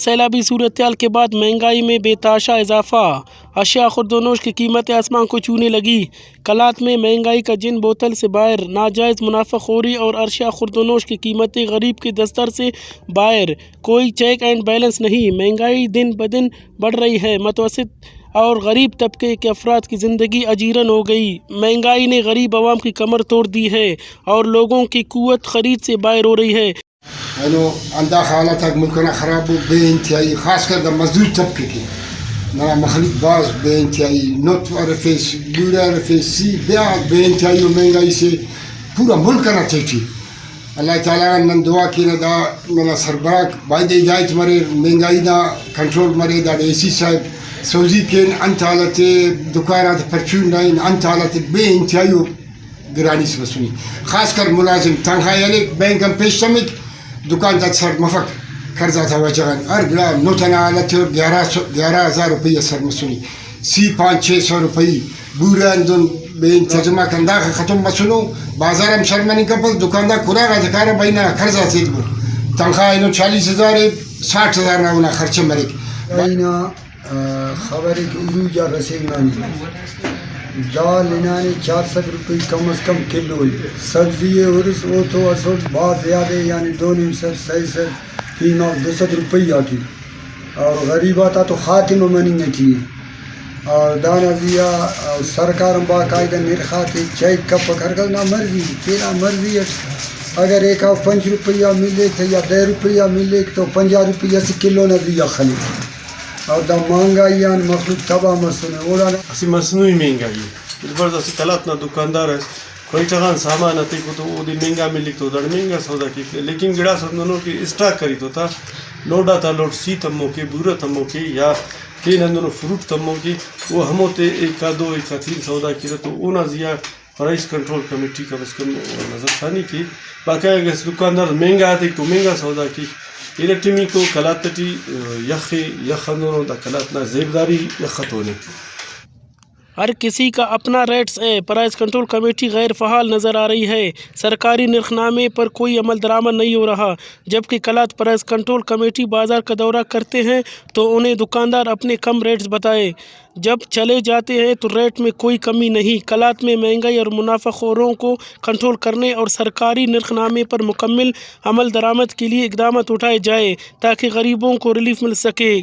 سیلابی صورتحال کے بعد مہنگائی میں بےتحاشا اضافہ، اشیاء خوردونوش کی قیمتیں آسمان کو چھونے لگی۔ کلات میں مہنگائی کا جن بوتل سے باہر، ناجائز منافع خوری اور اشیاء خوردونوش کی قیمتیں غریب کے دستر سے باہر، کوئی چیک اینڈ بیلنس نہیں۔ مہنگائی دن بدن بڑھ رہی ہے، متوسط اور غریب طبقے کے افراد کی زندگی اجیرن ہو گئی۔ مہنگائی نے غریب عوام کی کمر توڑ دی ہے اور لوگوں کی قوت خرید سے باہر ہو رہی ہے۔ انداز حالت ہے ملکنا خراب ہو بے انتہائی، خاص کر مزدور طبقے کی نا مخلوق باز بے انتہائی، نوٹ رفیس بورا رفیس سی بیاد بے انتہائی مہنگائی سے پورا ملک نہ تھی۔ اللہ تعالیٰ نن دعا کی نہ دا نہ سربراہ باید ہدایت مرے مہنگائی دا کنٹرول مرے دا اے سی صاحب سوزی کے انت حالت دکانات پرچون لائن انت حالت بے انتہائی گرانی سے بسنی، خاص کر ملازم تنخواہ علیہ بینک ہم پیش سمک دکاندار سر مفک قرضہ تھا وجہان ہر گڑا نوٹنا حالت 11,000 روپیہ سر مسنی، سی 500-600 روپیہ بوران دون بے انتظامہ کندہ ختم مسنو بازار ہم شرمنی کپل دکاندار کھلا گا دکارا بہینا قرضہ سید بو تنخواہ انو 40,000 60,000 نہ خرچہ مرک بہینا خبر ہے کہ عروجہ رسیگنانی دال انانی 400 روپے کم از کم کلو ہے، سبزی ورس وہ تو اصل بہت زیادہ یعنی 200 600 فیما 200 روپیہ کی، اور غریباتا تو خاتمہ منی نہیں تھی، اور دانا زیا سرکار باقاعدہ نرخات چیک کا پکڑ کر نہ مرضی تیرا مرضی ہے، اگر ایک 5 روپیہ ملے تھے یا 10 روپیہ ملے تو 50 روپیہ سے کلو نہ دیا خلی، اور دا مہنگائی آن مخلوق تباہ مسئلہ اولا اسی مصنوعی مہنگائی بالفرض اسی کلات نہ دکاندار ہے کوئی چغان سامان آتے کو تو وہ دی مہنگا ملی تو دڑ مہنگا سودا کی، لیکن گڑا سندنوں کی اسٹاک کری تو تھا لوڈا تھا لوڈ سی تموں کی بورا تموں کی یا تین اندروں فروٹ تموں کی وہ ہموں تے 1-2-3 سودا کی تو اونا زیا پرائس کنٹرول کمیٹی کا بس کم نظر ثانی کی باقی اس دکاندار مہنگا آتے تو مہنگا سودا کی ایرٹمی کو کلاتتی یخ اندروں دا کلاتنا زیبداری یخت ہونے۔ ہر کسی کا اپنا ریٹس ہے، پرائس کنٹرول کمیٹی غیر فعال نظر آ رہی ہے، سرکاری نرخنامے پر کوئی عمل درآمد نہیں ہو رہا، جبکہ کلات پرائس کنٹرول کمیٹی بازار کا دورہ کرتے ہیں تو انہیں دکاندار اپنے کم ریٹس بتائے، جب چلے جاتے ہیں تو ریٹ میں کوئی کمی نہیں۔ کلات میں مہنگائی اور منافع خوروں کو کنٹرول کرنے اور سرکاری نرخنامے پر مکمل عمل درآمد کے لیے اقدامات اٹھائے جائیں تاکہ غریبوں کو ریلیف مل سکے۔